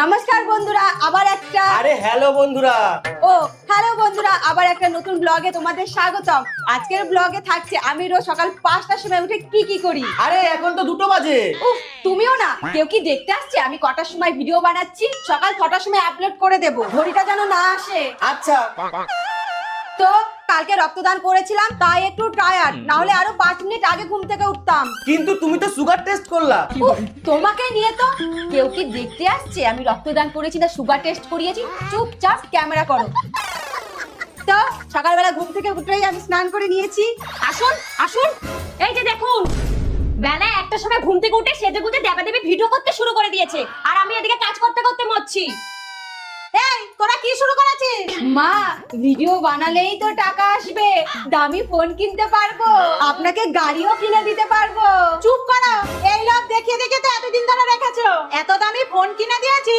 নমস্কার বন্ধুরা, আবার একটা হ্যালো বন্ধুরা। হ্যালো বন্ধুরা, আবার একটা নতুন ব্লগে তোমাদের স্বাগতম। আজকের ব্লগে থাকছে আমি রোজ সকাল 5টার সময় উঠে কি করি। এখন তো 2টো বাজে। তুমিও না, কেউ কি দেখতে আসছে আমি কটার সময় ভিডিও বানাচ্ছি? সকাল 6টার সময় আপলোড করে দেবো, ঘড়িটা যেন না আসে। আচ্ছা। তো কালকে রক্তদান করেছিলাম, তাই একটু টায়ার্ড, না হলে আরো 5 মিনিট আগে ঘুম থেকে উঠতাম। কিন্তু তুমি তো সুগার টেস্ট করলা। তোমাকে নিয়ে তো কেউ কি দেখতে আসছে আমি রক্তদান করেছি না সুগার টেস্ট করিয়েছি? চুপচাপ ক্যামেরা করো। তো সকালবেলা ঘুম থেকে উঠেই আমি স্নান করে নিয়েছি। আসুন আসুন, এই যে দেখুন, বেলা 1টার সময় ঘুম থেকে উঠে সেজে গুজে দেবা দেবী ভিডিও করতে শুরু করে দিয়েছে, আর আমি এদিকে কাজ করতে করতে মরছি। এই তোরা কি শুরু করেছিস? মা, ভিডিও বানালেই তো টাকা আসবে, দামি ফোন কিনতে পারবো, আপনাকে গাড়িও কিনে দিতে পারবো। চুপ করো, এই লোভ দেখিয়ে দেখে তো এতদিন ধরে রেখেছো, এত দামি ফোন কিনে দিয়েছি।